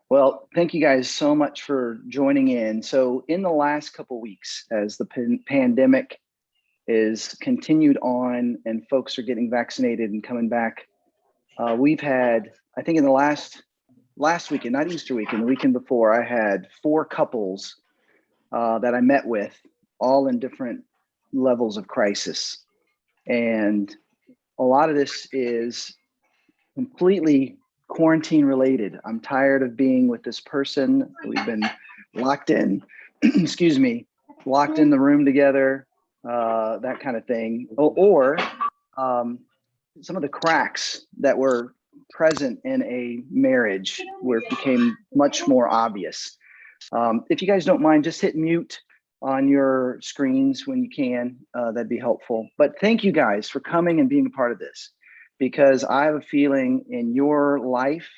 Well, thank you guys so much for joining in. So, in the last couple weeks, as the pandemic is continued on and folks are getting vaccinated and coming back, we've had, I think, in the last weekend, not Easter weekend, the weekend before, I had 4 couples that I met with, all in different levels of crisis, and a lot of this is completely quarantine related. I'm tired of being with this person. We've been locked in, excuse me, locked in the room together, that kind of thing. Or some of the cracks that were present in a marriage where it became much more obvious. If you guys don't mind, just hit mute on your screens when you can. That'd be helpful. But thank you guys for coming and being a part of this, because I have a feeling in your life,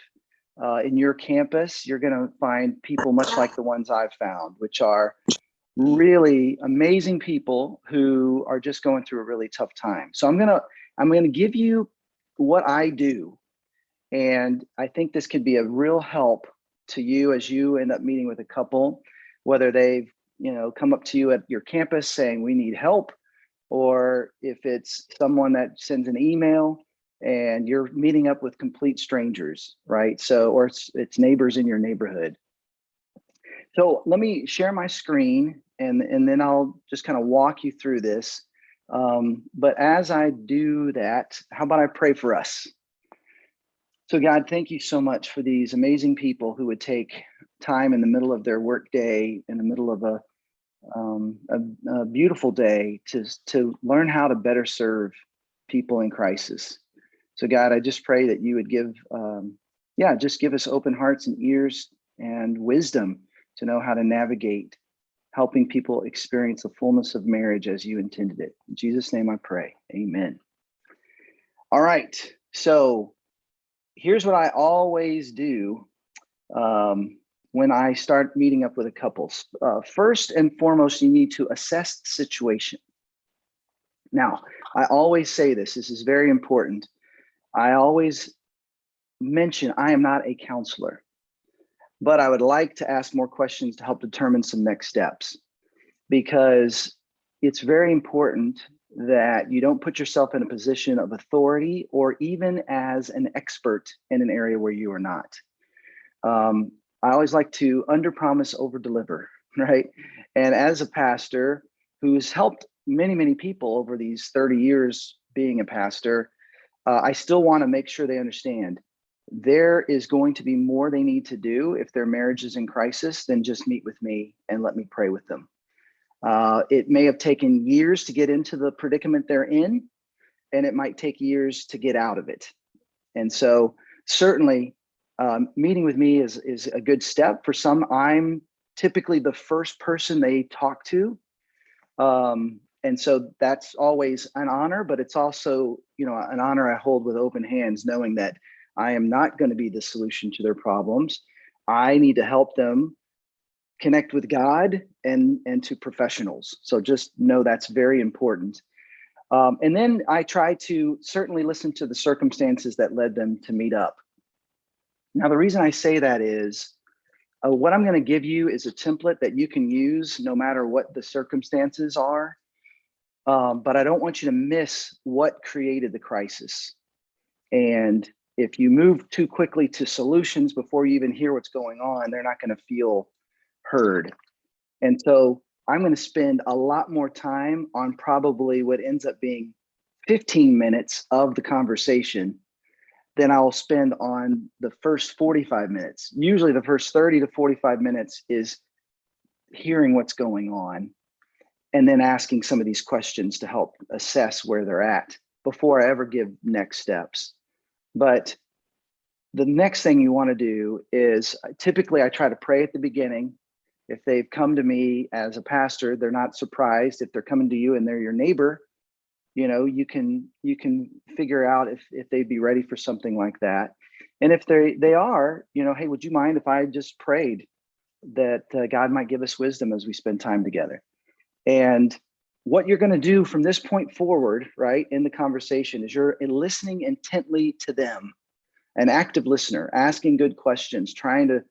in your campus, you're going to find people much like the ones I've found, which are really amazing people who are just going through a really tough time. So I'm going to give you what I do. And I think this could be a real help to you as you end up meeting with a couple, whether they've come up to you at your campus saying we need help, or if it's someone that sends an email and you're meeting up with complete strangers, right? So, or it's neighbors in your neighborhood. So let me share my screen and then I'll just kind of walk you through this. But as I do that, how about I pray for us? So God, thank you so much for these amazing people who would take time in the middle of their work day, in the middle of a beautiful day, to learn how to better serve people in crisis. So God, I just pray that you would just give us open hearts and ears and wisdom to know how to navigate helping people experience the fullness of marriage as you intended it. In Jesus' name I pray, amen. All right, so here's what I always do when I start meeting up with a couple. First and foremost, you need to assess the situation. Now, I always say this is very important. I always mention I am not a counselor, but I would like to ask more questions to help determine some next steps, because it's very important that you don't put yourself in a position of authority or even as an expert in an area where you are not. I always like to under-promise, over-deliver, right? And as a pastor who's helped many, many people over these 30 years being a pastor, I still want to make sure they understand there is going to be more they need to do if their marriage is in crisis than just meet with me and let me pray with them. It may have taken years to get into the predicament they're in, and it might take years to get out of it. And so certainly meeting with me is a good step. For some, I'm typically the first person they talk to. And so that's always an honor, but it's also, an honor I hold with open hands, knowing that I am not going to be the solution to their problems. I need to help them connect with God and to professionals. So just know that's very important. And then I try to certainly listen to the circumstances that led them to meet up. Now, the reason I say that is what I'm going to give you is a template that you can use no matter what the circumstances are. But I don't want you to miss what created the crisis. And if you move too quickly to solutions before you even hear what's going on, they're not going to feel heard. And so I'm going to spend a lot more time on probably what ends up being 15 minutes of the conversation than I'll spend on the first 45 minutes. Usually the first 30 to 45 minutes is hearing what's going on and then asking some of these questions to help assess where they're at before I ever give next steps. But the next thing you want to do is typically I try to pray at the beginning. If they've come to me as a pastor, they're not surprised. If they're coming to you and they're your neighbor, you can figure out if they'd be ready for something like that. And if they are, hey, would you mind if I just prayed that God might give us wisdom as we spend time together? And what you're going to do from this point forward, right, in the conversation is you're listening intently to them. an active listener, asking good questions, trying to,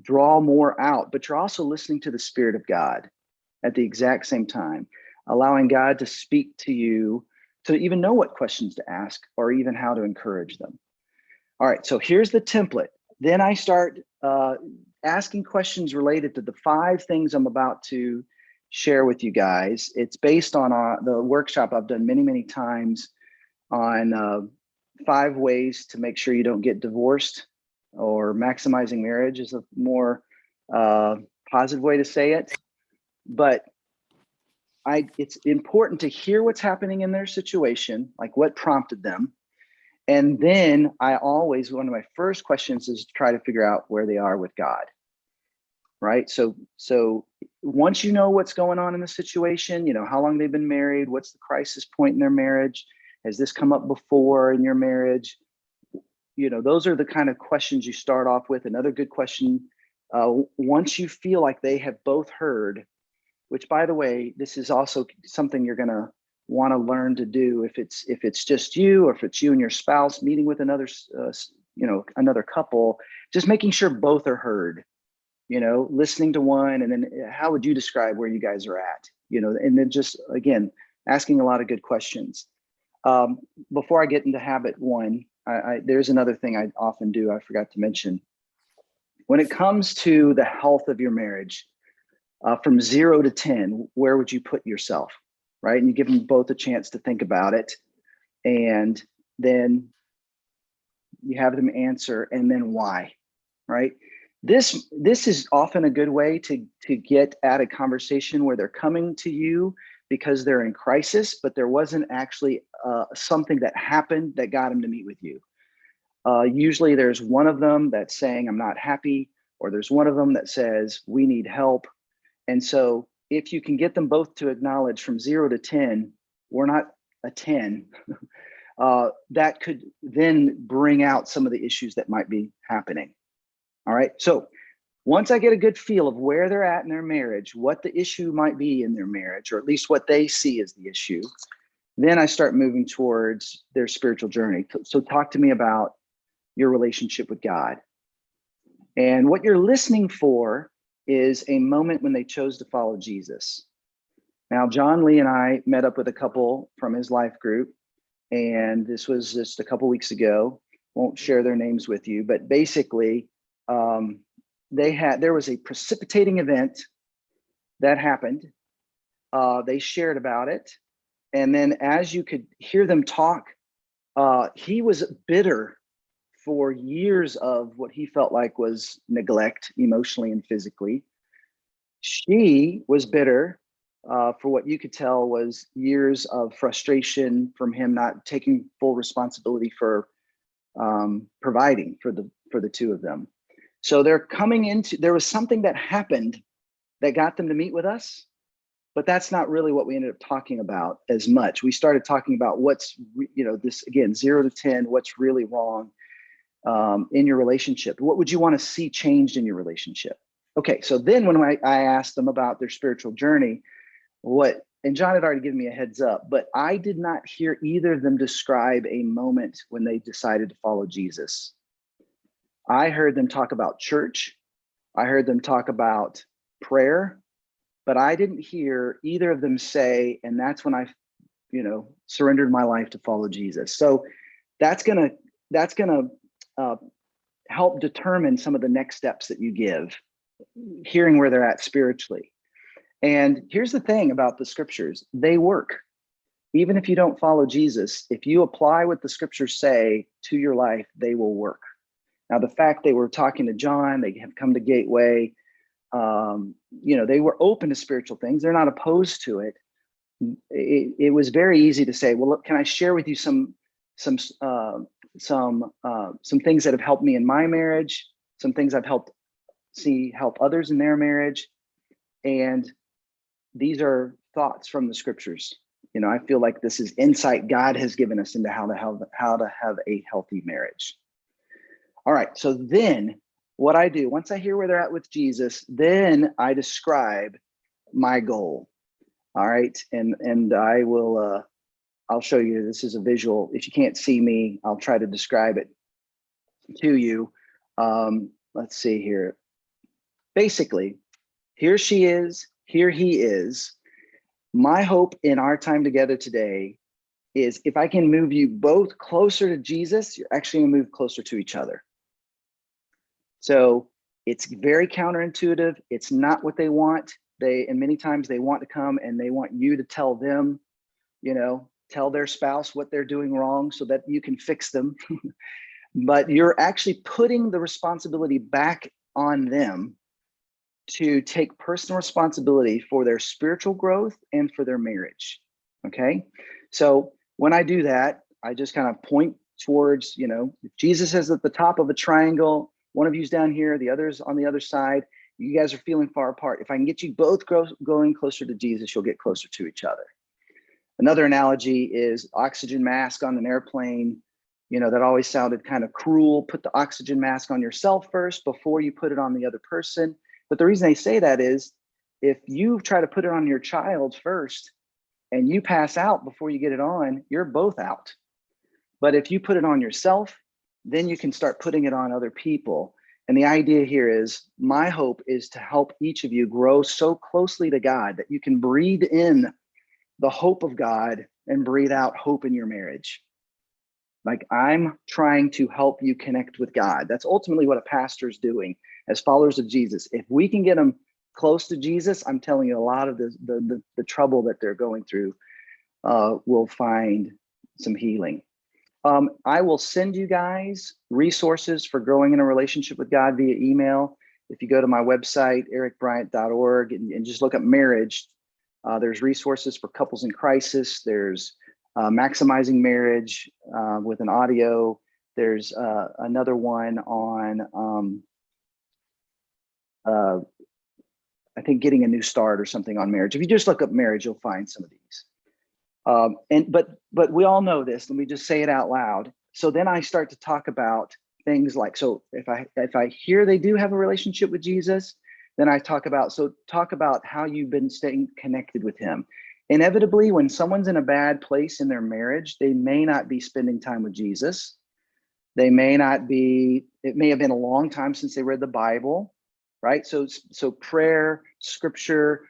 draw more out, but you're also listening to the Spirit of God at the exact same time, allowing God to speak to you to even know what questions to ask or even how to encourage them. All right, so here's the template. Then I start asking questions related to the 5 things I'm about to share with you guys. It's based on the workshop I've done many, many times on 5 ways to make sure you don't get divorced, or maximizing marriage is a more positive way to say it. But it's important to hear what's happening in their situation, like what prompted them. And then one of my first questions is to try to figure out where they are with God, right? So once you know what's going on in the situation, how long they've been married, what's the crisis point in their marriage, has this come up before in your marriage? Those are the kind of questions you start off with. Another good question, once you feel like they have both heard, which, by the way, this is also something you're going to want to learn to do if it's just you, or if it's you and your spouse meeting with another couple, just making sure both are heard, listening to one, and then how would you describe where you guys are at, and then just, again, asking a lot of good questions. Before I get into habit 1, there's another thing I often do, I forgot to mention. When it comes to the health of your marriage, from 0 to 10, where would you put yourself? Right? And you give them both a chance to think about it. And then you have them answer, and then why, right? This is often a good way to get at a conversation where they're coming to you because they're in crisis, but there wasn't actually something that happened that got them to meet with you. Usually there's one of them that's saying, I'm not happy, or there's one of them that says, we need help. And so if you can get them both to acknowledge from 0 to 10, we're not a 10, that could then bring out some of the issues that might be happening. All right. So once I get a good feel of where they're at in their marriage, what the issue might be in their marriage, or at least what they see as the issue, then I start moving towards their spiritual journey. So talk to me about your relationship with God. And what you're listening for is a moment when they chose to follow Jesus. Now, John Lee and I met up with a couple from his life group, and this was just a couple weeks ago. Won't share their names with you, but basically, there was a precipitating event that happened. They shared about it, and then as you could hear them talk, he was bitter for years of what he felt like was neglect, emotionally and physically. She was bitter for what you could tell was years of frustration from him not taking full responsibility for providing for the 2 of them. So there was something that happened that got them to meet with us, but that's not really what we ended up talking about as much. We started talking about what's, this, again, 0 to 10, what's really wrong in your relationship. What would you want to see changed in your relationship? Okay, so then when I asked them about their spiritual journey, and John had already given me a heads up, but I did not hear either of them describe a moment when they decided to follow Jesus. I heard them talk about church. I heard them talk about prayer, but I didn't hear either of them say, and that's when I, surrendered my life to follow Jesus. So that's gonna help determine some of the next steps that you give, hearing where they're at spiritually. And here's the thing about the scriptures, they work. Even if you don't follow Jesus, if you apply what the scriptures say to your life, they will work. Now, the fact they were talking to John, they have come to Gateway, they were open to spiritual things. They're not opposed to it. It was very easy to say, well, look, can I share with you some things that have helped me in my marriage, some things I've helped help others in their marriage. And these are thoughts from the scriptures. I feel like this is insight God has given us into how to have a healthy marriage. All right, so then what I do, once I hear where they're at with Jesus, then I describe my goal. All right, and I will, I'll show you, this is a visual. If you can't see me, I'll try to describe it to you. Let's see here. Basically, here she is, here he is. My hope in our time together today is if I can move you both closer to Jesus, you're actually gonna move closer to each other. So it's very counterintuitive. It's not what they want. And many times they want to come and they want you to tell them, tell their spouse what they're doing wrong so that you can fix them. But you're actually putting the responsibility back on them to take personal responsibility for their spiritual growth and for their marriage. Okay. So when I do that, I just kind of point towards, if Jesus is at the top of a triangle, one of you's down here, the other's on the other side, you guys are feeling far apart. If I can get you both going closer to Jesus, you'll get closer to each other. Another analogy is oxygen mask on an airplane. That always sounded kind of cruel. Put the oxygen mask on yourself first before you put it on the other person. But the reason they say that is if you try to put it on your child first and you pass out before you get it on, you're both out. But if you put it on yourself, then you can start putting it on other people. And the idea here is my hope is to help each of you grow so closely to God that you can breathe in the hope of God and breathe out hope in your marriage. Like I'm trying to help you connect with God. That's ultimately what a pastor's doing as followers of Jesus. If we can get them close to Jesus, I'm telling you a lot of the trouble that they're going through will find some healing. I will send you guys resources for growing in a relationship with God via email. If you go to my website, ericbryant.org, and just look up marriage, there's resources for couples in crisis. There's maximizing marriage with an audio. There's another one on, I think, getting a new start or something on marriage. If you just look up marriage, you'll find some of these. But we all know this. Let me just say it out loud. So then I start to talk about things like, so if I hear they do have a relationship with Jesus, then I talk about how you've been staying connected with him. Inevitably, when someone's in a bad place in their marriage, they may not be spending time with Jesus. They may not be, it may have been a long time since they read the Bible, right? So prayer, scripture,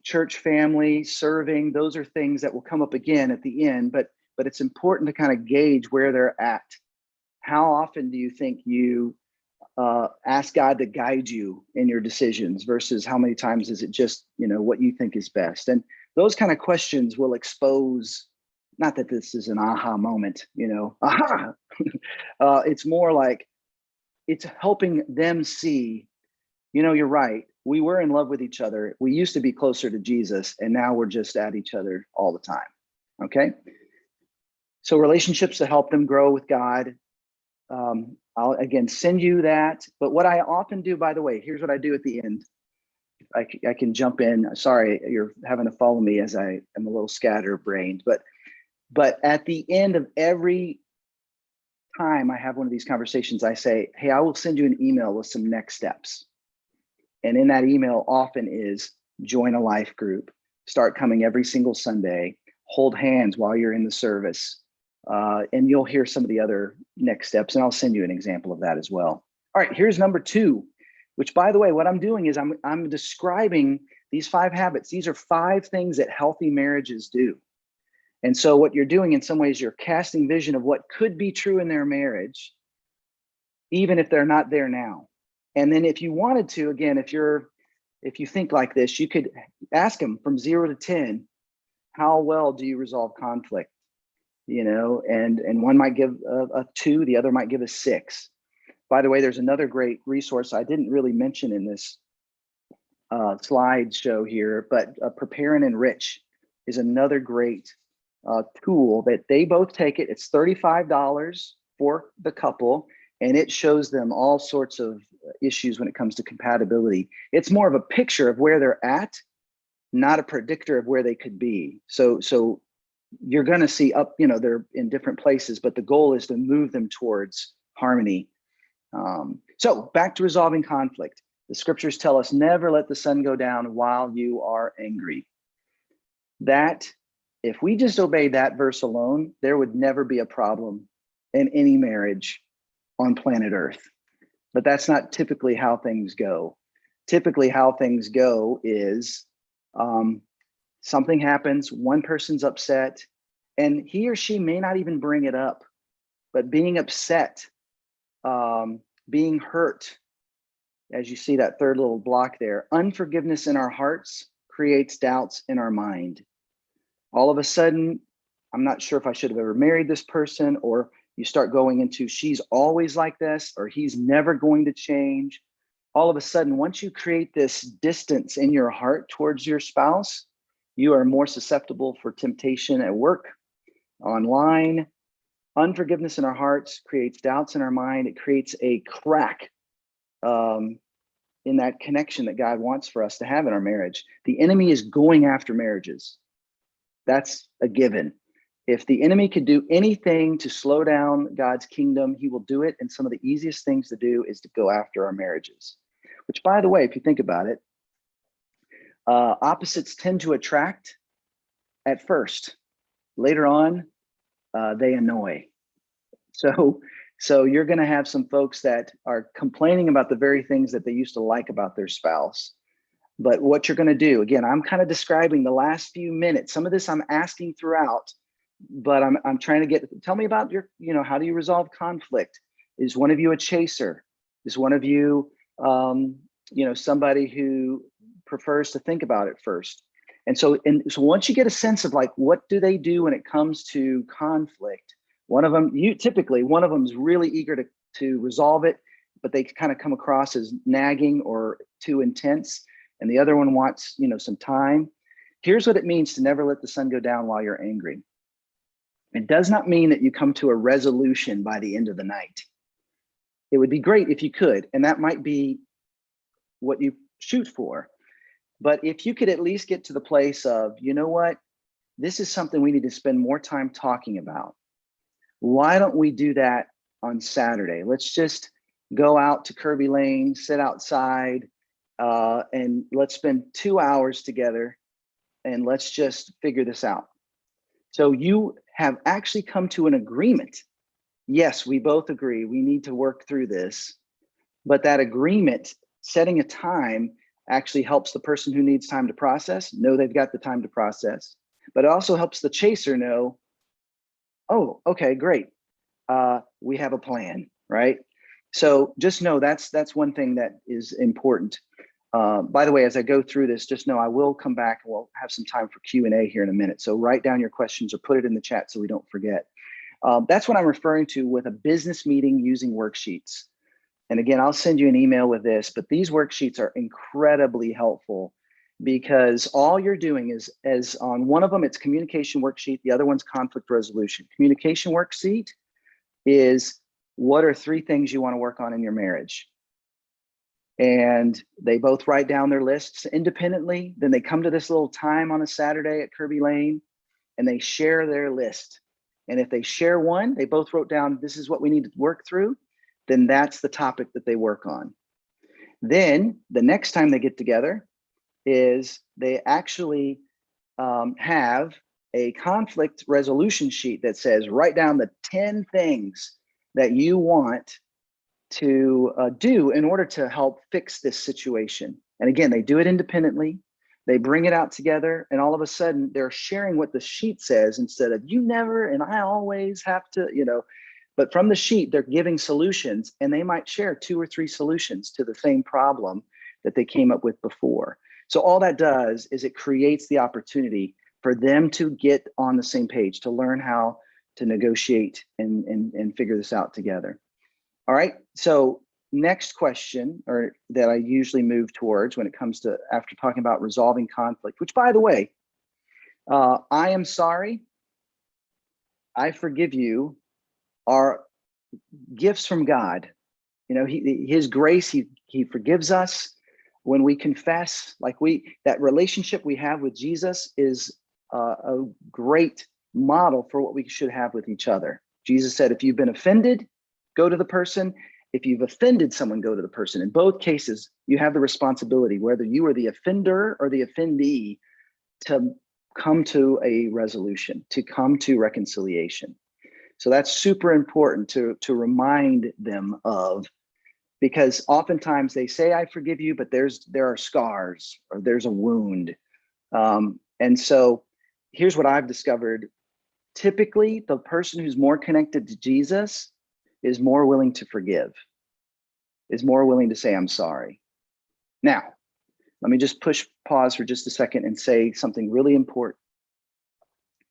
church family, serving, those are things that will come up again at the end, but it's important to kind of gauge where they're at. How often do you think you ask God to guide you in your decisions versus how many times is it just, what you think is best? And those kind of questions will expose, not that this is an aha moment, aha. It's more like it's helping them see, you're right. We were in love with each other. We used to be closer to Jesus, and now we're just at each other all the time. Okay. So relationships to help them grow with God. I'll again send you that. But what I often do, by the way, here's what I do at the end. I can jump in. Sorry, you're having to follow me as I am a little scatterbrained. But at the end of every time I have one of these conversations, I say, hey, I will send you an email with some next steps. And in that email often is join a life group, start coming every single Sunday, hold hands while you're in the service. And you'll hear some of the other next steps, and I'll send you an example of that as well. All right, here's number 2, which, by the way, what I'm doing is I'm describing these 5 habits. These are 5 things that healthy marriages do. And so what you're doing in some ways, you're casting vision of what could be true in their marriage, even if they're not there now. And then if you wanted to, again, if you think like this, you could ask them from 0 to 10, how well do you resolve conflict? And one might give a 2, the other might give a 6. By the way, there's another great resource I didn't really mention in this slideshow here, but Prepare and Enrich is another great tool that they both take it. It's $35 for the couple, and it shows them all sorts of issues when it comes to compatibility. It's more of a picture of where they're at, not a predictor of where they could be. So you're going to see they're in different places, but the goal is to move them towards harmony. So back to resolving conflict. The scriptures tell us never let the sun go down while you are angry. That, if we just obey that verse alone, there would never be a problem in any marriage. on planet Earth. But that's not typically how things go. Typically how things go is something happens, one person's upset, and he or she may not even bring it up, but being upset, being hurt, as you see that third little block there, unforgiveness in our hearts creates doubts in our mind. All of a sudden, I'm not sure if I should have ever married this person, or you start going into she's always like this, or he's never going to change. All of a sudden, once you create this distance in your heart towards your spouse, you are more susceptible for temptation at work, online. Unforgiveness in our hearts creates doubts in our mind. It creates a crack in that connection that God wants for us to have in our marriage. The enemy is going after marriages. That's a given. If the enemy could do anything to slow down God's kingdom, he will do it. And some of the easiest things to do is to go after our marriages, which, by the way, if you think about it, opposites tend to attract at first. Later on, they annoy. So you're going to have some folks that are complaining about the very things that they used to like about their spouse. But what you're going to do, again, I'm kind of describing the last few minutes. Some of this I'm asking throughout, but I'm trying to tell me about your, how do you resolve conflict? Is one of you a chaser? Is one of you, somebody who prefers to think about it first? And so once you get a sense of like, what do they do when it comes to conflict? One of them is really eager to resolve it, but they kind of come across as nagging or too intense. And the other one wants, some time. Here's what it means to never let the sun go down while you're angry. It does not mean that you come to a resolution by the end of the night. It would be great if you could, and that might be what you shoot for. But if you could at least get to the place of, you know what, this is something we need to spend more time talking about. Why don't we do that on Saturday? Let's just go out to Kirby Lane, sit outside, and let's spend 2 hours together and let's just figure this out. So you have actually come to an agreement. Yes, we both agree we need to work through this, but that agreement, setting a time, actually helps the person who needs time to process know they've got the time to process, but it also helps the chaser know, oh, okay, great. We have a plan, right? So just know that's one thing that is important. By the way, as I go through this, just know I will come back and we'll have some time for Q&A here in a minute. So write down your questions or put it in the chat so we don't forget. That's what I'm referring to with a business meeting using worksheets. And again, I'll send you an email with this, but these worksheets are incredibly helpful because all you're doing is, as on one of them, it's communication worksheet. The other one's conflict resolution. Communication worksheet is what are 3 things you want to work on in your marriage? And they both write down their lists independently. Then they come to this little time on a Saturday at Kirby Lane and they share their list. And if they share one, they both wrote down, this is what we need to work through, then that's the topic that they work on. Then the next time they get together is they actually have a conflict resolution sheet that says, write down the 10 things that you want to do in order to help fix this situation. And again, they do it independently. They bring it out together, and all of a sudden they're sharing what the sheet says instead of you never and I always have to, but from the sheet, they're giving solutions, and they might share 2 or 3 solutions to the same problem that they came up with before. So all that does is it creates the opportunity for them to get on the same page, to learn how to negotiate and figure this out together. All right, so next question, or that I usually move towards when it comes to after talking about resolving conflict, which by the way, I am sorry, I forgive you, are gifts from God. His grace, he forgives us when we confess. Like that relationship we have with Jesus is a great model for what we should have with each other. Jesus said, if you've been offended, go to the person. If you've offended someone, go to the person. In both cases, you have the responsibility, whether you are the offender or the offendee, to come to a resolution, to come to reconciliation. So that's super important to remind them of, because oftentimes they say, I forgive you, but there are scars or there's a wound. And so here's what I've discovered. Typically, the person who's more connected to Jesus is more willing to forgive, is more willing to say, I'm sorry. Now, let me just pause for just a second and say something really important.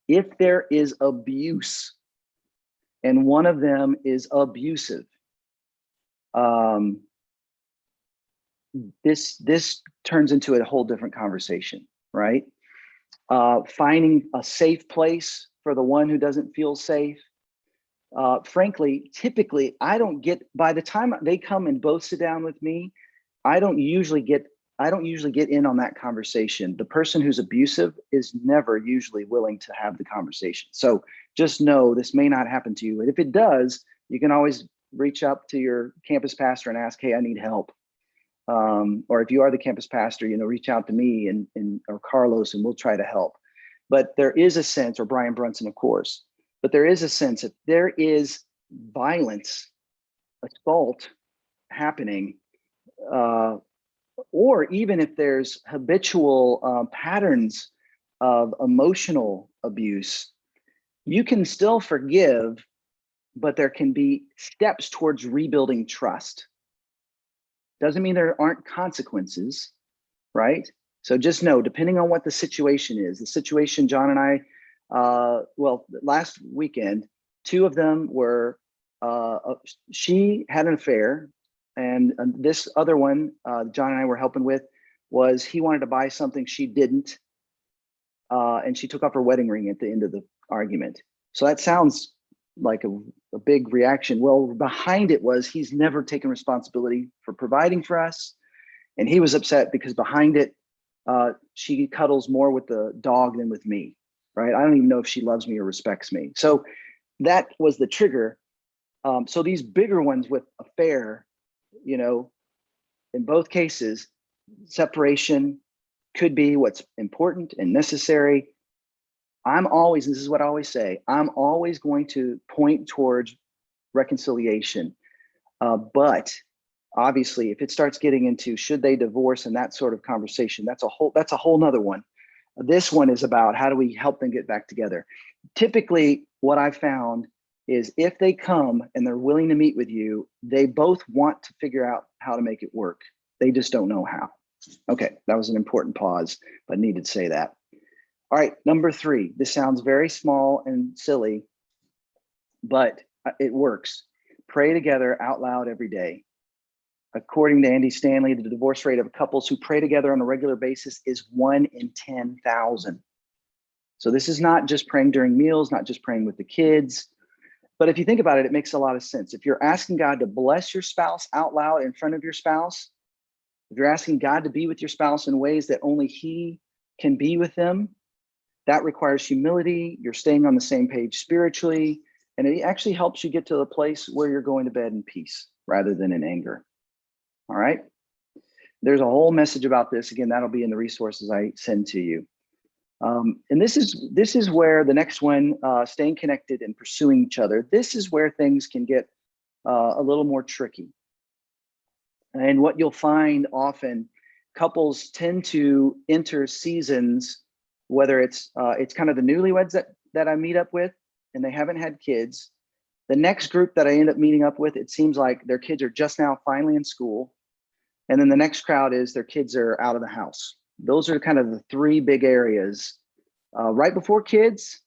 If there is abuse and one of them is abusive, this turns into a whole different conversation, right? Finding a safe place for the one who doesn't feel safe. Frankly, typically, by the time they come and both sit down with me, I don't usually get in on that conversation. The person who's abusive is never usually willing to have the conversation. So just know this may not happen to you. And if it does, you can always reach up to your campus pastor and ask, hey, I need help. Or if you are the campus pastor, reach out to me or Carlos, and we'll try to help. But there is a sense, or Brian Brunson, of course, but there is a sense that there is violence, assault happening, or even if there's habitual patterns of emotional abuse, you can still forgive, but there can be steps towards rebuilding trust. Doesn't mean there aren't consequences, right? So just know, depending on what the situation is, the situation John and I, last weekend, two of them were, she had an affair, and this other one, John and I were helping with, was he wanted to buy something she didn't, and she took off her wedding ring at the end of the argument. So that sounds like a big reaction. Well, behind it was he's never taken responsibility for providing for us. And he was upset because behind it, she cuddles more with the dog than with me, right? I don't even know if she loves me or respects me. So that was the trigger. So these bigger ones with affair, in both cases, separation could be what's important and necessary. This is what I always say, I'm always going to point towards reconciliation. But obviously, if it starts getting into should they divorce and that sort of conversation, that's a whole nother one. This one is about how do we help them get back together. Typically, what I've found is if they come and they're willing to meet with you, they both want to figure out how to make it work. They just don't know how. Okay, that was an important pause, but needed to say that. All right, number 3. This sounds very small and silly, but it works. Pray together out loud every day. According to Andy Stanley, the divorce rate of couples who pray together on a regular basis is 1 in 10,000. So this is not just praying during meals, not just praying with the kids. But if you think about it, it makes a lot of sense. If you're asking God to bless your spouse out loud in front of your spouse, if you're asking God to be with your spouse in ways that only He can be with them, that requires humility. You're staying on the same page spiritually, and it actually helps you get to the place where you're going to bed in peace rather than in anger. All right. There's a whole message about this. Again, that'll be in the resources I send to you. And this is where the next one, staying connected and pursuing each other. This is where things can get a little more tricky. And what you'll find often, couples tend to enter seasons, whether it's kind of the newlyweds that I meet up with and they haven't had kids. The next group that I end up meeting up with, it seems like their kids are just now finally in school. And then the next crowd is their kids are out of the house. Those are kind of the 3 big areas. Right before kids,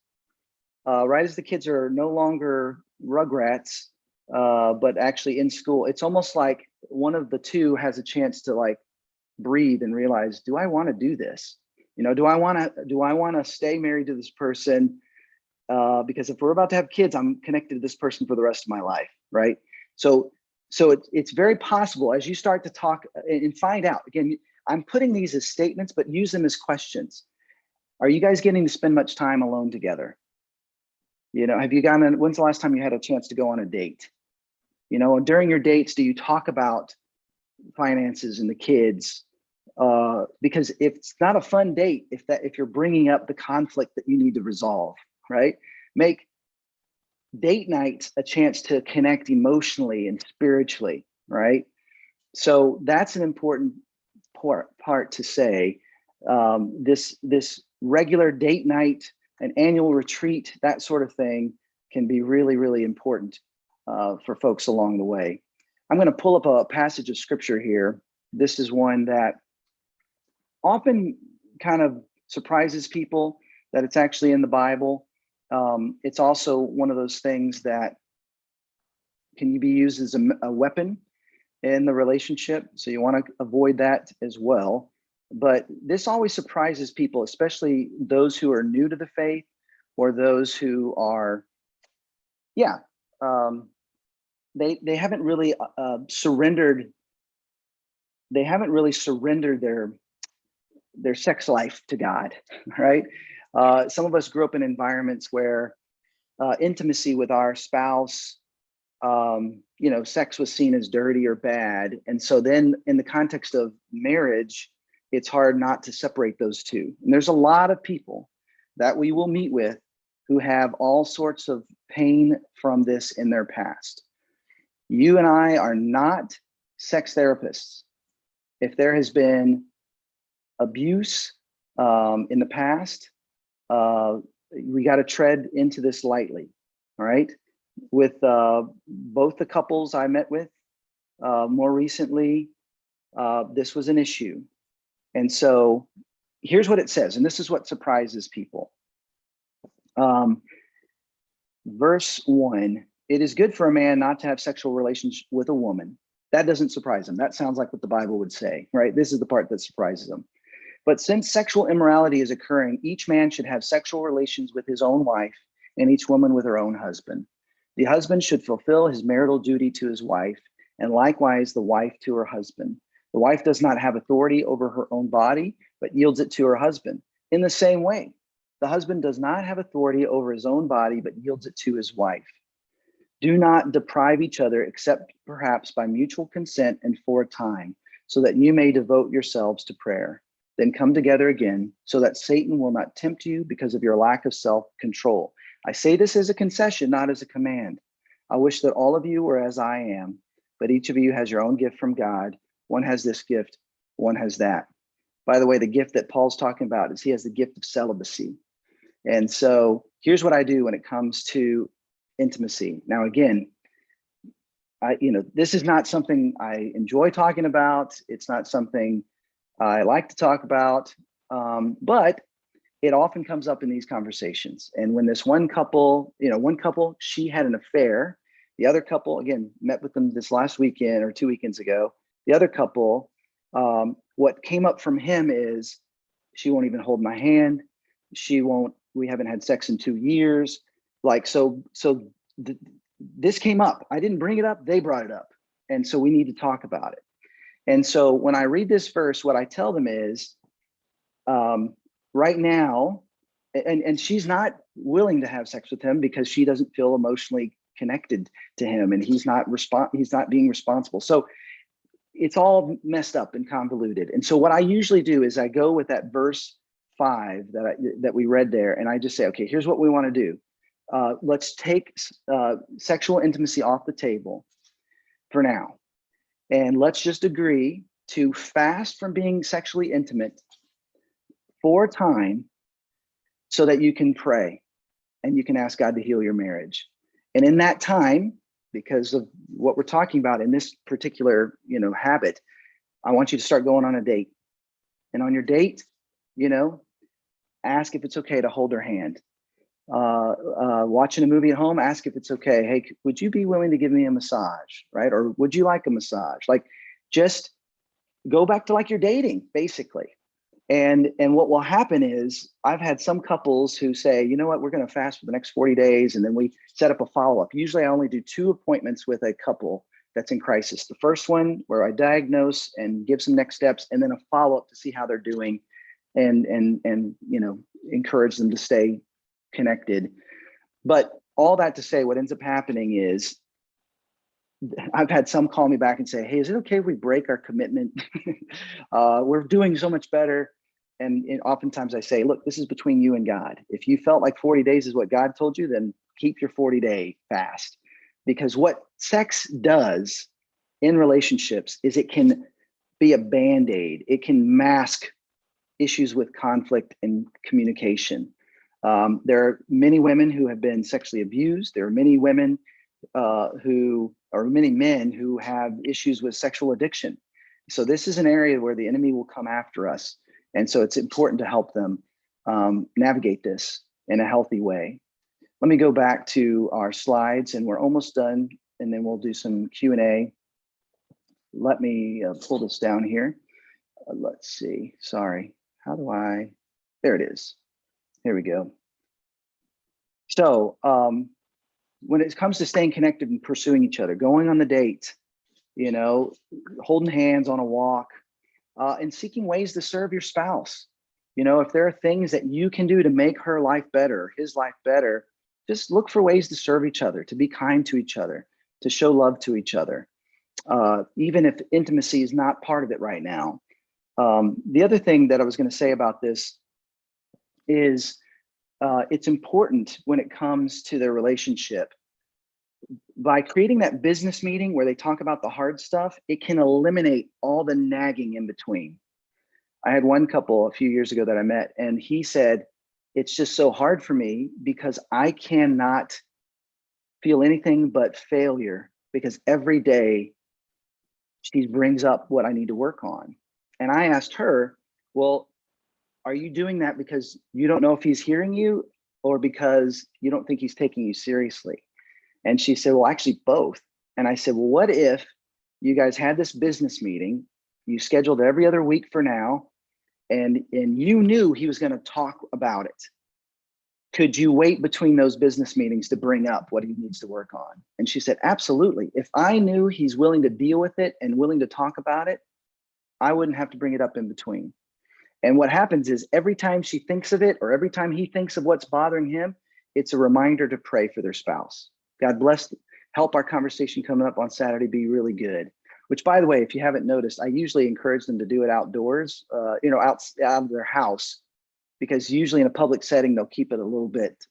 right as the kids are no longer rugrats, but actually in school, it's almost like one of the 2 has a chance to like breathe and realize, do I want to do this? Do I want to stay married to this person? Because if we're about to have kids, I'm connected to this person for the rest of my life, right? So it's very possible as you start to talk and find out, again, I'm putting these as statements, but use them as questions. Are you guys getting to spend much time alone together? Have you when's the last time you had a chance to go on a date? During your dates, do you talk about finances and the kids? Because if it's not a fun date, if you're bringing up the conflict that you need to resolve, right? Make date night's a chance to connect emotionally and spiritually, right? So that's an important part to say. This regular date night, an annual retreat, that sort of thing can be really, really important for folks along the way. I'm going to pull up a passage of scripture here. This is one that often kind of surprises people that it's actually in the Bible. It's also one of those things that can be used as a weapon in the relationship. So you want to avoid that as well. But this always surprises people, especially those who are new to the faith or those who are, they haven't really surrendered. They haven't really surrendered their sex life to God, right? Some of us grew up in environments where intimacy with our spouse, sex was seen as dirty or bad. And so then in the context of marriage, it's hard not to separate those two. And there's a lot of people that we will meet with who have all sorts of pain from this in their past. You and I are not sex therapists. If there has been abuse in the past, we got to tread into this lightly, all right? With both the couples I met with more recently, this was an issue. And so here's what it says, and this is what surprises people. Verse 1, it is good for a man not to have sexual relations with a woman. That doesn't surprise him. That sounds like what the Bible would say, right? This is the part that surprises him. But since sexual immorality is occurring, each man should have sexual relations with his own wife and each woman with her own husband. The husband should fulfill his marital duty to his wife, and likewise the wife to her husband. The wife does not have authority over her own body, but yields it to her husband. In the same way, the husband does not have authority over his own body, but yields it to his wife. Do not deprive each other, except perhaps by mutual consent and for a time, so that you may devote yourselves to prayer. Then come together again, so that Satan will not tempt you because of your lack of self-control. I say this as a concession, not as a command. I wish that all of you were as I am, but each of you has your own gift from God. One has this gift, one has that. By the way, the gift that Paul's talking about is he has the gift of celibacy. And so here's what I do when it comes to intimacy. Now, again, this is not something I enjoy talking about. It's not something I like to talk about, but it often comes up in these conversations. And when this one couple, she had an affair. The other couple, again, met with them this last weekend or 2 weekends ago. The other couple, what came up from him is, she won't even hold my hand. We haven't had sex in 2 years. This came up. I didn't bring it up, they brought it up. And so we need to talk about it. And so when I read this verse, what I tell them is, right now, and she's not willing to have sex with him because she doesn't feel emotionally connected to him, and he's not being responsible. So it's all messed up and convoluted. And so what I usually do is I go with that verse 5 that we read there, and I just say, okay, here's what we want to do. Let's take sexual intimacy off the table for now. And let's just agree to fast from being sexually intimate for a time so that you can pray and you can ask God to heal your marriage. And in that time, because of what we're talking about in this particular, habit, I want you to start going on a date. And on your date, ask if it's okay to hold her hand. Watching a movie at home, ask if it's okay. Hey, would you be willing to give me a massage, right? Or would you like a massage? Like, just go back to like you're dating, basically. And what will happen is, I've had some couples who say, you know what, we're going to fast for the next 40 days. And then we set up a follow-up. Usually I only do 2 appointments with a couple that's in crisis. The first one where I diagnose and give some next steps, and then a follow-up to see how they're doing and encourage them to stay connected. But all that to say, what ends up happening is, I've had some call me back and say, hey, is it okay if we break our commitment? We're doing so much better. And oftentimes I say, look, this is between you and God. If you felt like 40 days is what God told you, then keep your 40-day fast. Because what sex does in relationships is it can be a band-aid. It can mask issues with conflict and communication. There are many women who have been sexually abused. There are many women many men who have issues with sexual addiction. So this is an area where the enemy will come after us. And so it's important to help them navigate this in a healthy way. Let me go back to our slides, and we're almost done, and then we'll do some Q&A. Let me pull this down here. Let's see, sorry. There it is. Here we go. So when it comes to staying connected and pursuing each other, going on the date, you know, holding hands on a walk, and seeking ways to serve your spouse. You know, if there are things that you can do to make her life better, his life better, just look for ways to serve each other, to be kind to each other, to show love to each other, even if intimacy is not part of it right now. The other thing that I was going to say about this is it's important when it comes to their relationship. By creating that business meeting where they talk about the hard stuff, it can eliminate all the nagging in between. I had one couple a few years ago that I met, and he said, it's just so hard for me because I cannot feel anything but failure because every day she brings up what I need to work on. And I asked her, well, are you doing that because you don't know if he's hearing you or because you don't think he's taking you seriously? And she said, well, actually both. And I said, well, what if you guys had this business meeting, you scheduled every other week for now, and you knew he was going to talk about it? Could you wait between those business meetings to bring up what he needs to work on? And she said, absolutely. If I knew he's willing to deal with it and willing to talk about it, I wouldn't have to bring it up in between. And what happens is every time she thinks of it, or every time he thinks of what's bothering him, it's a reminder to pray for their spouse. God bless, help our conversation coming up on Saturday be really good. Which, by the way, if you haven't noticed, I usually encourage them to do it outdoors, you know, out of their house, because usually in a public setting, they'll keep it a little bit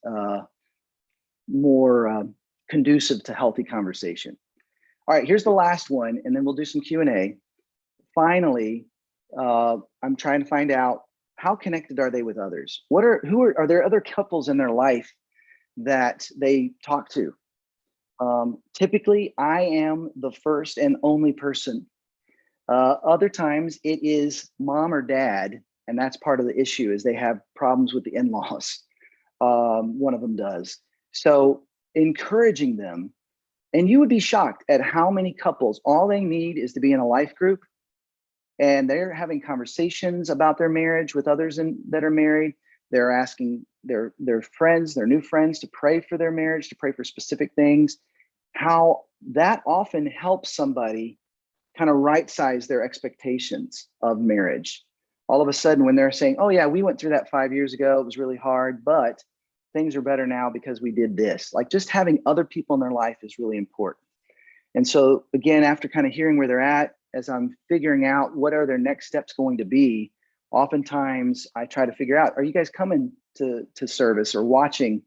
more conducive to healthy conversation. All right, here's the last one, and then we'll do some Q&A. Finally, I'm trying to find out, how connected are they with others? Are there other couples in their life that they talk to? Typically, I am the first and only person. Other times it is mom or dad, and that's part of the issue, is they have problems with the in-laws. One of them does. So encouraging them, and you would be shocked at how many couples, all they need is to be in a life group, and they're having conversations about their marriage with others that are married. They're asking their friends, their new friends, to pray for their marriage, to pray for specific things. How that often helps somebody kind of right-size their expectations of marriage. All of a sudden, when they're saying, oh yeah, we went through that 5 years ago, it was really hard, but things are better now because we did this. Like, just having other people in their life is really important. And so again, after kind of hearing where they're at, as I'm figuring out what are their next steps going to be, oftentimes I try to figure out, are you guys coming to service or watching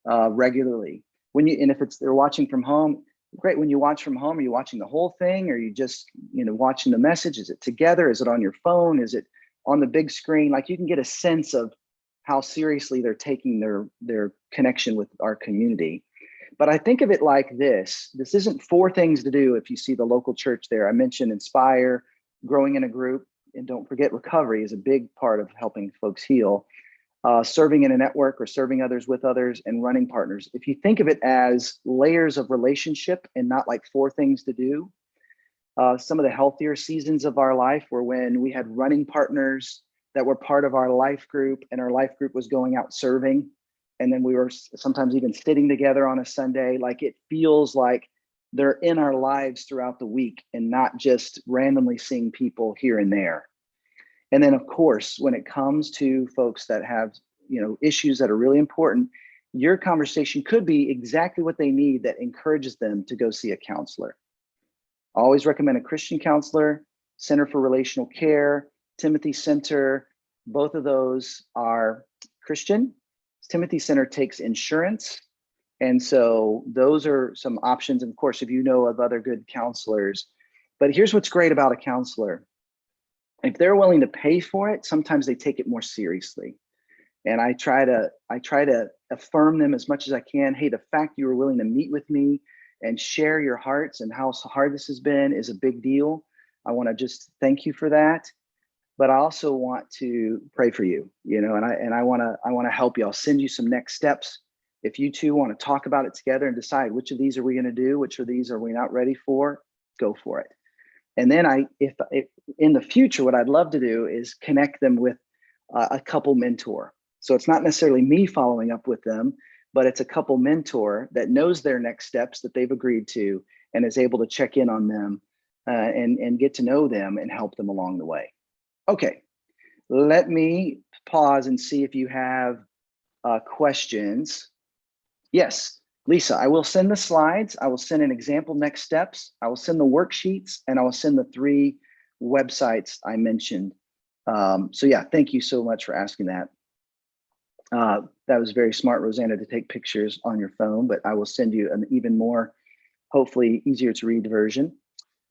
regularly? And if they're watching from home, great. When you watch from home, are you watching the whole thing? Or are you just, you know, watching the message? Is it together? Is it on your phone? Is it on the big screen? Like, you can get a sense of how seriously they're taking their connection with our community. But I think of it like this. This isn't 4 things to do if you see the local church there. I mentioned Inspire, growing in a group, and don't forget recovery is a big part of helping folks heal. Serving in a network or serving others with others, and running partners. If you think of it as layers of relationship and not like 4 things to do, some of the healthier seasons of our life were when we had running partners that were part of our life group, and our life group was going out serving. And then we were sometimes even sitting together on a Sunday. Like, it feels like they're in our lives throughout the week and not just randomly seeing people here and there. And then, of course, when it comes to folks that have, you know, issues that are really important, your conversation could be exactly what they need that encourages them to go see a counselor. I always recommend a Christian counselor, Center for Relational Care, Timothy Center. Both of those are Christian. Timothy Center takes insurance, And so those are some options. And of course, if you know of other good counselors, but here's what's great about a counselor. If they're willing to pay for it, sometimes they take it more seriously. And I try to affirm them as much as I can. Hey, the fact you were willing to meet with me and share your hearts and how hard this has been is a big deal. I want to just thank you for that. But I also want to pray for you, and I want to help you. I'll send you some next steps. If you two want to talk about it together and decide which of these are we going to do, which of these are we not ready for, go for it. And then if in the future, what I'd love to do is connect them with a couple mentor. So it's not necessarily me following up with them, but it's a couple mentor that knows their next steps that they've agreed to and is able to check in on them and get to know them and help them along the way. Okay, let me pause and see if you have questions. Yes, Lisa, I will send the slides. I will send an example next steps. I will send the worksheets, and I will send the 3 websites I mentioned. So yeah, thank you so much for asking that. That was very smart, Rosanna, to take pictures on your phone, but I will send you an even more, hopefully easier to read version.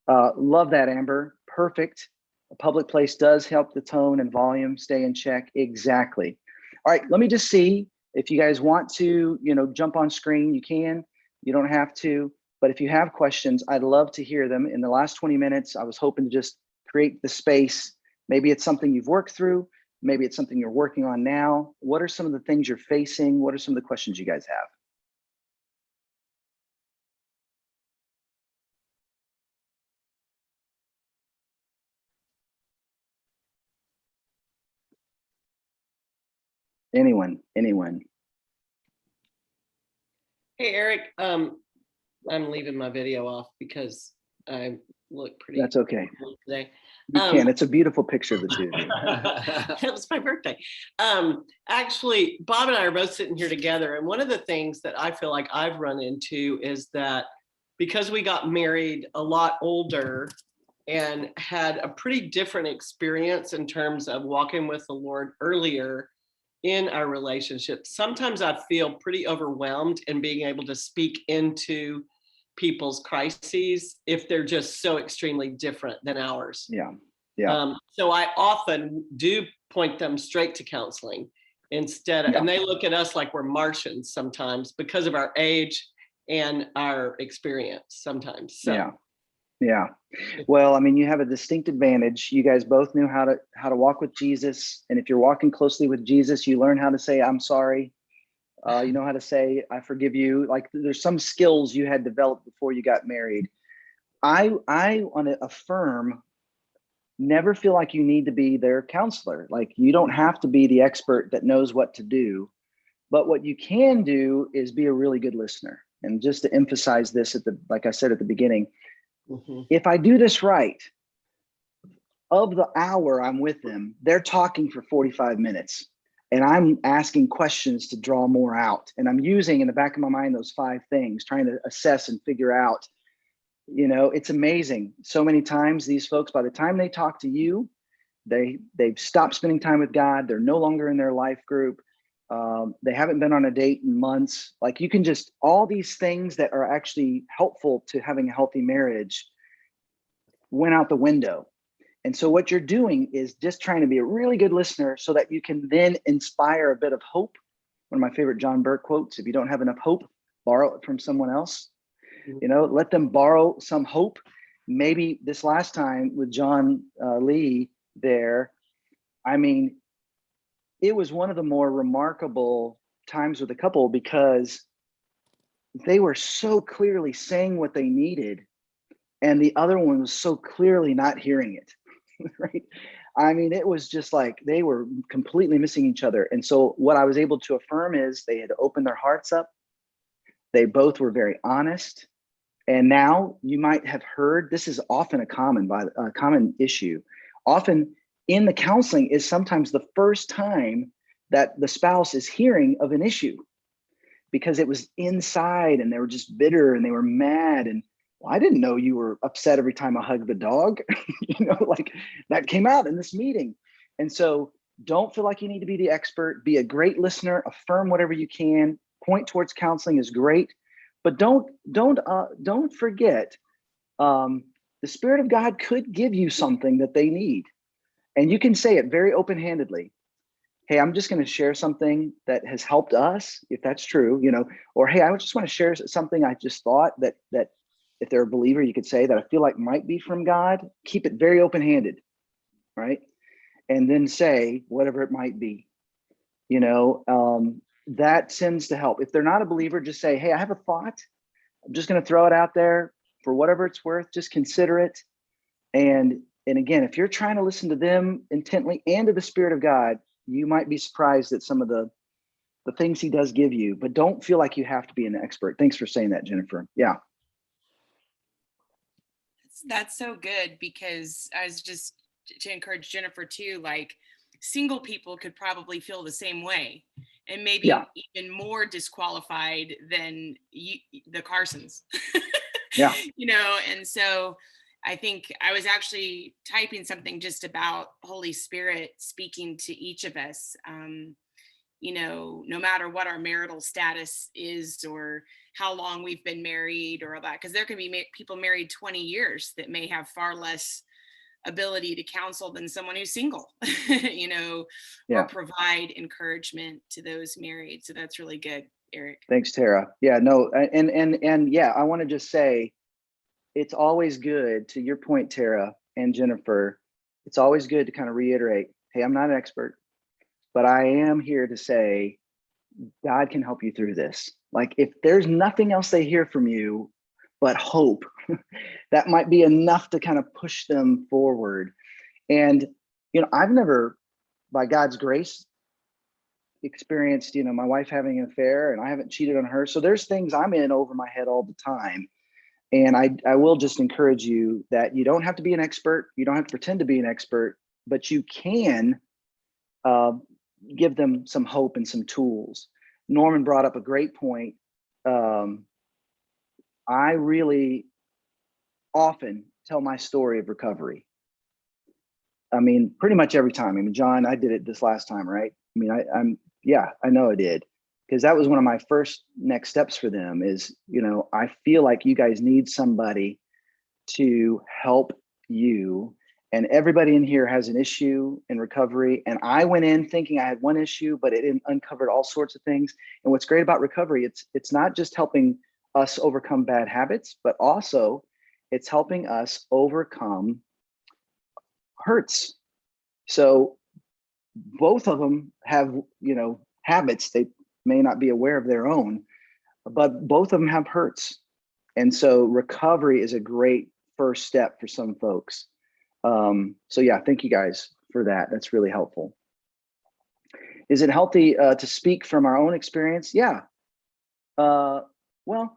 Love that, Amber. Perfect. A public place does help the tone and volume stay in check. Exactly. All right, let me just see if you guys want to, jump on screen, you can. You don't have to, but if you have questions, I'd love to hear them. In the last 20 minutes, I was hoping to just create the space. Maybe it's something you've worked through. Maybe it's something you're working on now. What are some of the things you're facing? What are some of the questions you guys have? Anyone? Hey, Eric, I'm leaving my video off because I look pretty. That's okay. Today. You can. It's a beautiful picture of the two of you. It was my birthday. Actually, Bob and I are both sitting here together. And one of the things that I feel like I've run into is that because we got married a lot older and had a pretty different experience in terms of walking with the Lord earlier in our relationship, sometimes I feel pretty overwhelmed in being able to speak into people's crises if they're just so extremely different than ours. Yeah. So I often do point them straight to counseling instead of, and they look at us like we're Martians sometimes because of our age and our experience sometimes. So. Yeah. Well, I mean, you have a distinct advantage. You guys both knew how to walk with Jesus. And if you're walking closely with Jesus, you learn how to say, I'm sorry. You know how to say, I forgive you. Like there's some skills you had developed before you got married. I want to affirm, never feel like you need to be their counselor. Like you don't have to be the expert that knows what to do. But what you can do is be a really good listener. And just to emphasize this like I said at the beginning, if I do this right, of the hour I'm with them, they're talking for 45 minutes and I'm asking questions to draw more out. And I'm using in the back of my mind those 5 things, trying to assess and figure out, it's amazing. So many times these folks, by the time they talk to you, they've stopped spending time with God. They're no longer in their life group. They haven't been on a date in months. Like you can just, all these things that are actually helpful to having a healthy marriage went out the window. And so what you're doing is just trying to be a really good listener so that you can then inspire a bit of hope. One of my favorite John Burke quotes, if you don't have enough hope, borrow it from someone else. Let them borrow some hope. Maybe this last time with John Lee there, I mean, it was one of the more remarkable times with a couple because they were so clearly saying what they needed and the other one was so clearly not hearing it, right? I mean, it was just like they were completely missing each other. And so what I was able to affirm is they had opened their hearts up. They both were very honest. And now you might have heard, this is often a common issue. Often in the counseling is sometimes the first time that the spouse is hearing of an issue because it was inside and they were just bitter and they were mad. And well, I didn't know you were upset every time I hugged the dog, like that came out in this meeting. And so don't feel like you need to be the expert, be a great listener, affirm whatever you can, point towards counseling is great, but don't forget, the Spirit of God could give you something that they need, and you can say it very open-handedly. Hey, I'm just going to share something that has helped us, if that's true, or hey, I just want to share something I just thought that if they're a believer, you could say that I feel like might be from God. Keep it very open-handed, right? And then say whatever it might be. That tends to help. If they're not a believer, just say, hey, I have a thought. I'm just going to throw it out there for whatever it's worth. Just consider it. And again, if you're trying to listen to them intently and to the Spirit of God, you might be surprised at some of the things he does give you, but don't feel like you have to be an expert. Thanks for saying that, Jennifer. Yeah. That's so good, because I was just to encourage Jennifer too, like single people could probably feel the same way, and maybe even more disqualified than the Carsons. Yeah. And so I think I was actually typing something just about Holy Spirit speaking to each of us, no matter what our marital status is or how long we've been married or all that, because there can be people married 20 years that may have far less ability to counsel than someone who's single, or provide encouragement to those married. So that's really good, Eric. Thanks, Tara. Yeah, no, and yeah, I want to just say, it's always good, to your point, Tara and Jennifer, it's always good to kind of reiterate, hey, I'm not an expert, but I am here to say, God can help you through this. Like, if there's nothing else they hear from you but hope, that might be enough to kind of push them forward. And, I've never, by God's grace, experienced, my wife having an affair, and I haven't cheated on her. So there's things I'm in over my head all the time. And I will just encourage you that you don't have to be an expert. You don't have to pretend to be an expert, but you can give them some hope and some tools. Norman brought up a great point. I really often tell my story of recovery. I mean, pretty much every time. I mean, John, I did it this last time, right? I mean, I know I did, because that was one of my first next steps for them is, I feel like you guys need somebody to help you. And everybody in here has an issue in recovery. And I went in thinking I had one issue, but it uncovered all sorts of things. And what's great about recovery, it's not just helping us overcome bad habits, but also it's helping us overcome hurts. So both of them have, habits. They may not be aware of their own, but both of them have hurts. And so recovery is a great first step for some folks. So yeah, thank you guys for that. That's really helpful. Is it healthy to speak from our own experience? Yeah. Well,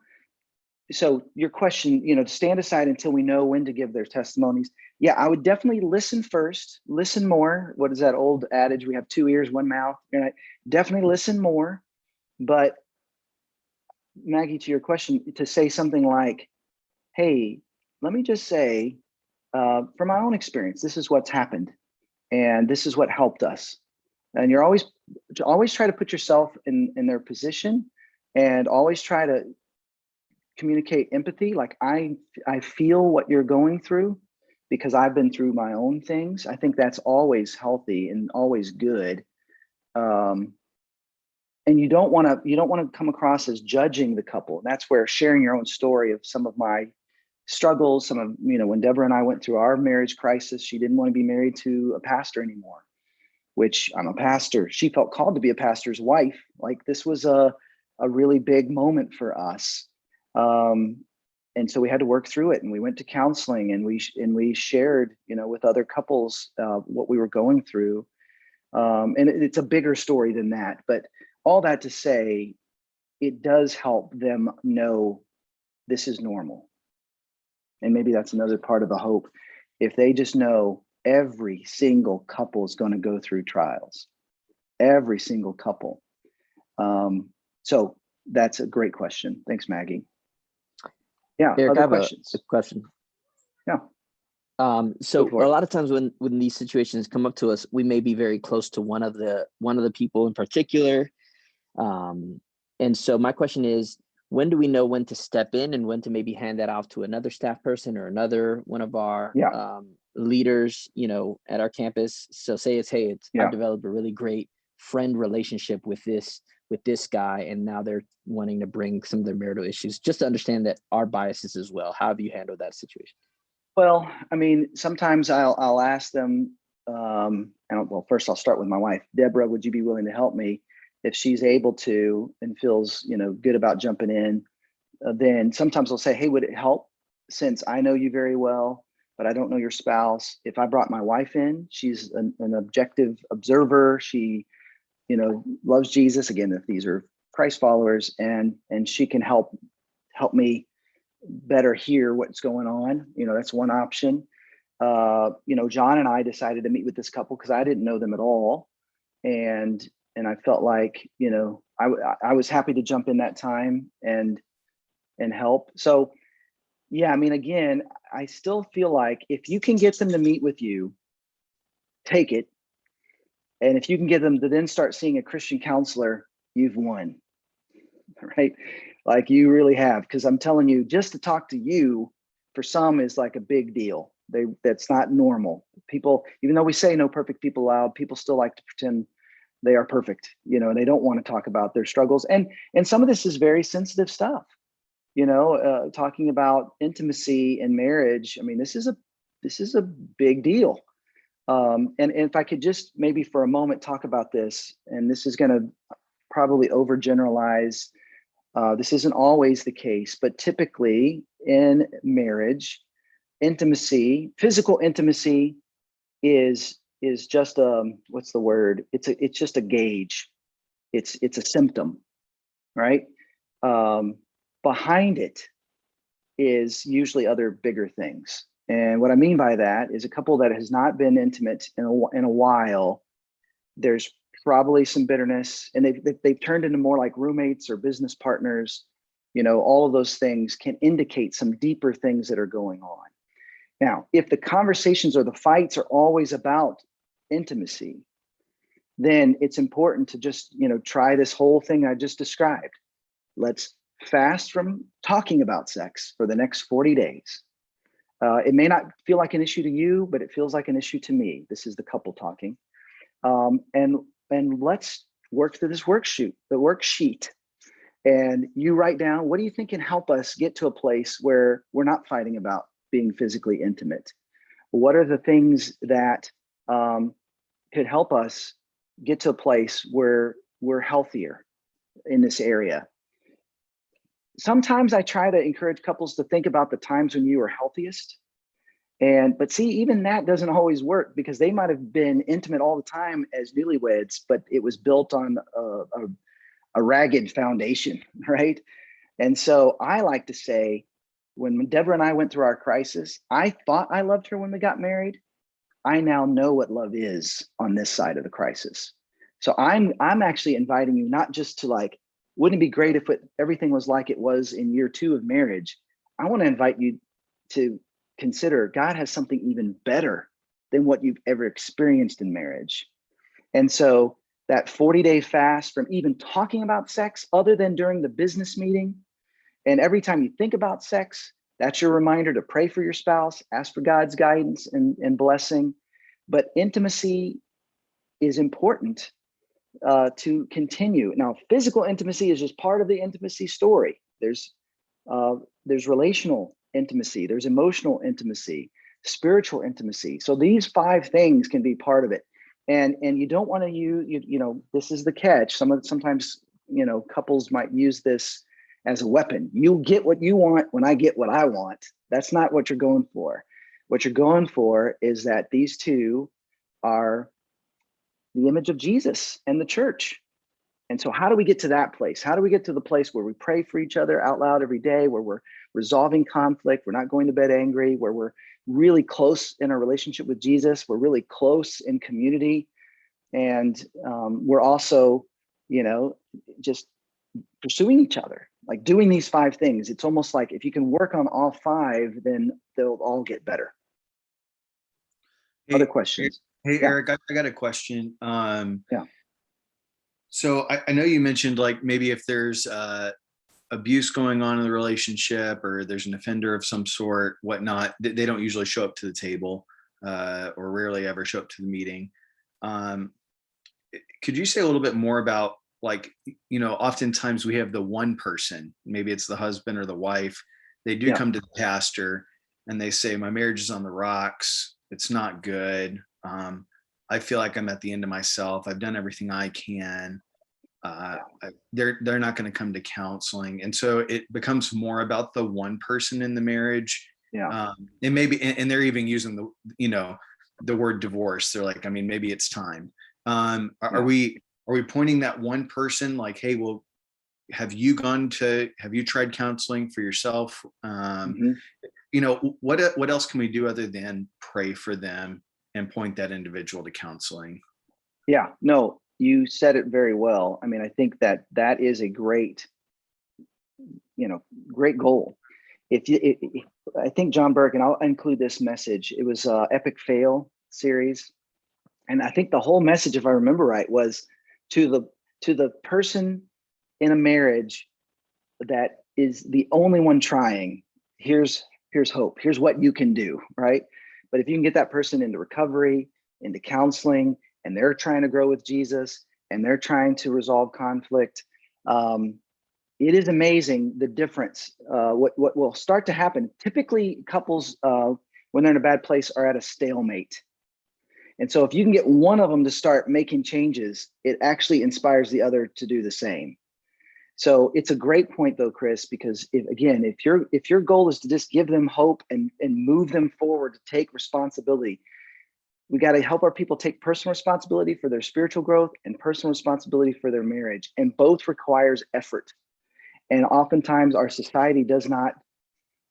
so your question, to stand aside until we know when to give their testimonies. Yeah, I would definitely listen first, listen more. What is that old adage? We have 2 ears, 1 mouth. Definitely listen more. But Maggie, to your question, to say something like, hey, let me just say, from my own experience, this is what's happened, and this is what helped us. And you're always try to put yourself in their position, and always try to communicate empathy. Like, I feel what you're going through because I've been through my own things. I think that's always healthy and always good. And you don't want to come across as judging the couple. That's where sharing your own story of some of my struggles, some of, when Deborah and I went through our marriage crisis, she didn't want to be married to a pastor anymore, which I'm a pastor. She felt called to be a pastor's wife. Like, this was a really big moment for us. And so we had to work through it, and we went to counseling, and we shared, with other couples, what we were going through. And it's a bigger story than that, but all that to say, it does help them know this is normal. And maybe that's another part of the hope. If they just know every single couple is going to go through trials, every single couple. So that's a great question. Thanks, Maggie. Yeah, Eric, other I have questions? a question. Yeah. So Go for a it. lot of times when these situations come up to us, we may be very close to one of the people in particular. And so my question is, when do we know when to step in and when to maybe hand that off to another staff person or another one of our Yeah. leaders, at our campus? So say Yeah. I've developed a really great friend relationship with this guy, and now they're wanting to bring some of their marital issues, just to understand that our biases as well. How have you handled that situation? Well, I mean, sometimes I'll ask them, well, first I'll start with my wife, Deborah, would you be willing to help me? If she's able to and feels, good about jumping in, then sometimes I'll say, hey, would it help, since I know you very well, but I don't know your spouse? If I brought my wife in, she's an objective observer. She, loves Jesus. Again, if these are Christ followers, and she can help me better hear what's going on. That's one option. John and I decided to meet with this couple because I didn't know them at all. And I felt like, I was happy to jump in that time and help. So yeah, I mean, again, I still feel like if you can get them to meet with you, take it. And if you can get them to then start seeing a Christian counselor, you've won, right? Like you really have, because I'm telling you, just to talk to you for some is like a big deal. That's not normal. People, even though we say no perfect people allowed, people still like to pretend they are perfect, and they don't want to talk about their struggles. And some of this is very sensitive stuff, talking about intimacy and marriage. I mean, this is a big deal. And if I could just maybe for a moment talk about this, and this is going to probably overgeneralize. This isn't always the case, but typically in marriage, intimacy, physical intimacy is just what's the word? It's just a gauge. It's a symptom, right? Behind it is usually other bigger things. And what I mean by that is a couple that has not been intimate in a while, there's probably some bitterness, and they've turned into more like roommates or business partners. All of those things can indicate some deeper things that are going on. Now, if the conversations or the fights are always about intimacy, then it's important to just, try this whole thing I just described. Let's fast from talking about sex for the next 40 days. It may not feel like an issue to you, but it feels like an issue to me. This is the couple talking. And let's work through this worksheet. And you write down, what do you think can help us get to a place where we're not fighting about being physically intimate? What are the things that could help us get to a place where we're healthier in this area? Sometimes I try to encourage couples to think about the times when you are healthiest. But see, even that doesn't always work, because they might have been intimate all the time as newlyweds, but it was built on a ragged foundation, right? And so I like to say, when Deborah and I went through our crisis, I thought I loved her when we got married. I now know what love is on this side of the crisis. So I'm actually inviting you not just to like, wouldn't it be great if everything was like it was in year 2 of marriage? I want to invite you to consider God has something even better than what you've ever experienced in marriage. And so that 40-day fast from even talking about sex other than during the business meeting, and every time you think about sex, that's your reminder to pray for your spouse, ask for God's guidance and blessing. But intimacy is important to continue. Now, physical intimacy is just part of the intimacy story. There's relational intimacy, there's emotional intimacy, spiritual intimacy. So these 5 things can be part of it. And you don't want to use, this is the catch. Sometimes, couples might use this as a weapon. You get what you want when I get what I want. That's not what you're going for. What you're going for is that these two are the image of Jesus and the church. And so how do we get to that place? How do we get to the place where we pray for each other out loud every day, where we're resolving conflict, we're not going to bed angry, where we're really close in our relationship with Jesus, we're really close in community, and we're also, just pursuing each other, like doing these 5 things. It's almost like if you can work on all 5, then they'll all get better. Hey, Other questions? Hey, Yeah. Eric, I got a question. Yeah. So I know you mentioned like maybe if there's abuse going on in the relationship or there's an offender of some sort, whatnot, they don't usually show up to the table or rarely ever show up to the meeting. Could you say a little bit more about like, oftentimes we have the one person, maybe it's the husband or the wife, they do Yeah. come to the pastor and they say, my marriage is on the rocks. It's not good. I feel like I'm at the end of myself. I've done everything I can. They're not going to come to counseling. And so it becomes more about the one person in the marriage. Yeah. And maybe, and they're even using the word divorce. They're like, I mean, maybe it's time. Are we pointing that one person like, hey, well, have you tried counseling for yourself? What else can we do other than pray for them and point that individual to counseling? Yeah, no, you said it very well. I mean, I think that is a great goal. I think John Burke, and I'll include this message, it was Epic Fail series. And I think the whole message, if I remember right, was to the person in a marriage that is the only one trying, here's hope, here's what you can do, right? But if you can get that person into recovery, into counseling, and they're trying to grow with Jesus, and they're trying to resolve conflict, it is amazing the difference. What will start to happen, typically couples, when they're in a bad place, are at a stalemate. And so if you can get one of them to start making changes, it actually inspires the other to do the same. So it's a great point though, Chris, because if your goal is to just give them hope and move them forward to take responsibility, we got to help our people take personal responsibility for their spiritual growth and personal responsibility for their marriage. And both requires effort. And oftentimes our society does not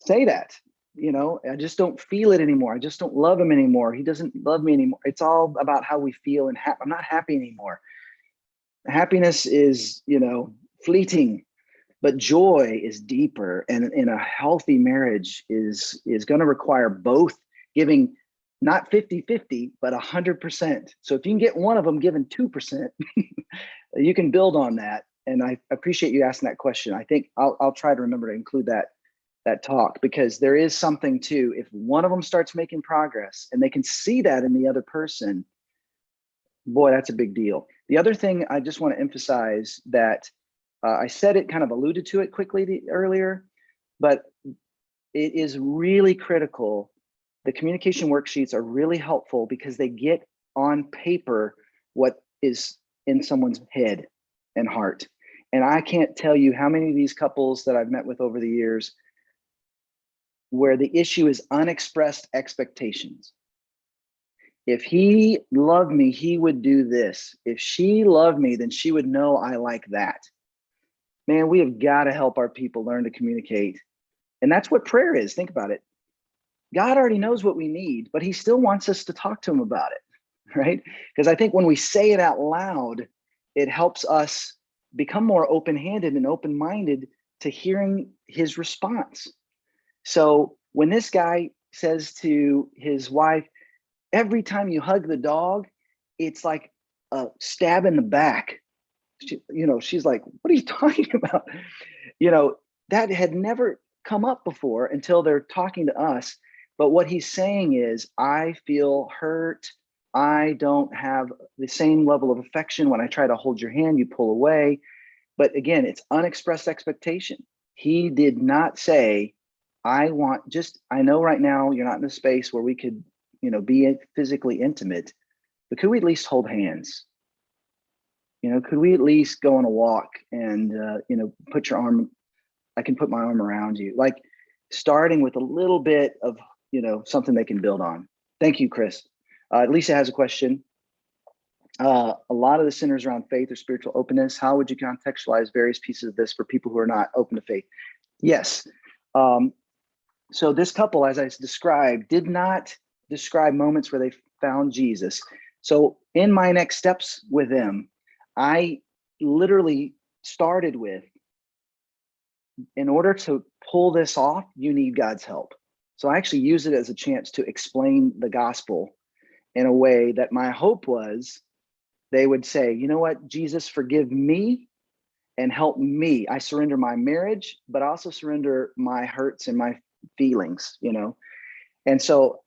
say that. I just don't feel it anymore. I just don't love him anymore. He doesn't love me anymore. It's all about how we feel, and I'm not happy anymore. Happiness is, fleeting, but joy is deeper. And in a healthy marriage is going to require both giving, not 50-50, but 100%. So if you can get one of them giving 2%, you can build on that. And I appreciate you asking that question. I think I'll try to remember to include that talk, because there is something to, if one of them starts making progress and they can see that in the other person, boy, that's a big deal. The other thing I just want to emphasize that I said it, kind of alluded to it quickly earlier, but it is really critical. The communication worksheets are really helpful because they get on paper what is in someone's head and heart. And I can't tell you how many of these couples that I've met with over the years where the issue is unexpressed expectations. If he loved me, he would do this. If she loved me, then she would know I like that. Man, we have got to help our people learn to communicate. And that's what prayer is. Think about it. God already knows what we need, but he still wants us to talk to him about it, right? Because I think when we say it out loud, it helps us become more open-handed and open-minded to hearing his response. So when this guy says to his wife, every time you hug the dog, it's like a stab in the back. She's like, what are you talking about? That had never come up before until they're talking to us. But what he's saying is, I feel hurt. I don't have the same level of affection. When I try to hold your hand, you pull away. But again, it's unexpressed expectation. He did not say, I know right now you're not in a space where we could, be physically intimate, but could we at least hold hands? Could we at least go on a walk and, I can put my arm around you, like starting with a little bit of, something they can build on. Thank you, Chris. Lisa has a question. A lot of the centers around faith or spiritual openness. How would you contextualize various pieces of this for people who are not open to faith? Yes. So this couple, as I described, did not describe moments where they found Jesus. So in my next steps with them, I literally started with, in order to pull this off, you need God's help. So I actually use it as a chance to explain the gospel in a way that my hope was they would say, you know what, Jesus, forgive me and help me. I surrender my marriage, but also surrender my hurts and my feelings, you know? And so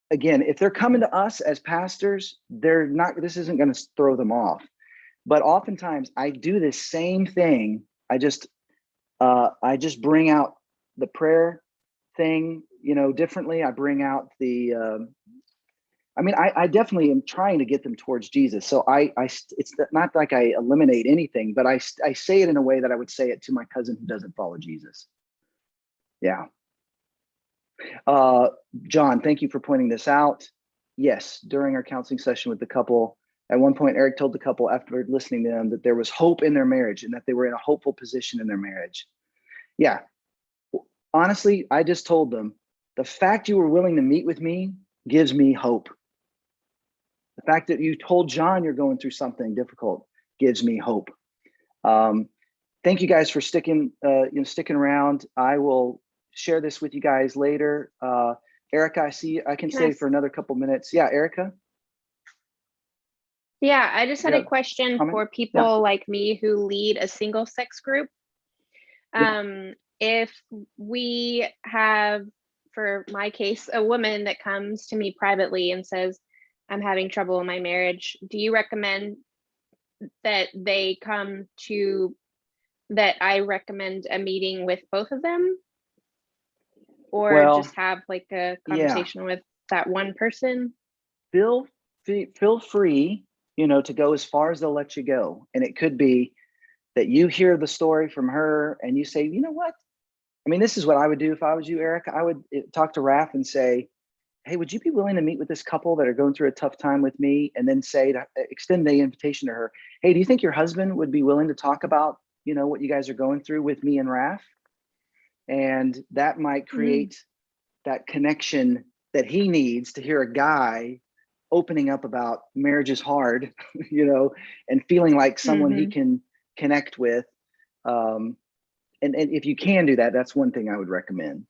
again, if they're coming to us as pastors, they're not, this isn't going to throw them off. But oftentimes I do this same thing. I just bring out the prayer thing, you know, differently. I bring out the, I definitely am trying to get them towards Jesus. So it's not like I eliminate anything, but I say it in a way that I would say it to my cousin who doesn't follow Jesus. Yeah. John, thank you for pointing this out. Yes, during our counseling session with the couple, at one point, Eric told the couple after listening to them that there was hope in their marriage and that they were in a hopeful position in their marriage. Yeah. Honestly, I just told them, the fact you were willing to meet with me gives me hope. The fact that you told John you're going through something difficult gives me hope. Thank you guys for sticking around. I will share this with you guys later. Erica, I can stay for another couple minutes. Yeah, Erica. Yeah, I just had Yeah. a question Comment? for people like me who lead a single sex group. If we have, for my case, a woman that comes to me privately and says, I'm having trouble in my marriage, do you recommend that they come to, that I recommend a meeting with both of them? Or Well, just have like a conversation with that one person? Feel free, you know, to go as far as they'll let you go. And it could be that you hear the story from her and you say, you know what? I mean, this is what I would do if I was you, Erica. I would talk to Raph and say, hey, would you be willing to meet with this couple that are going through a tough time with me? And then say, to extend the invitation to her, hey, do you think your husband would be willing to talk about, you know, what you guys are going through with me and Raph? And that might create that connection that he needs to hear a guy opening up about marriage is hard, you know, and feeling like someone he can connect with. And if you can do that, that's one thing I would recommend.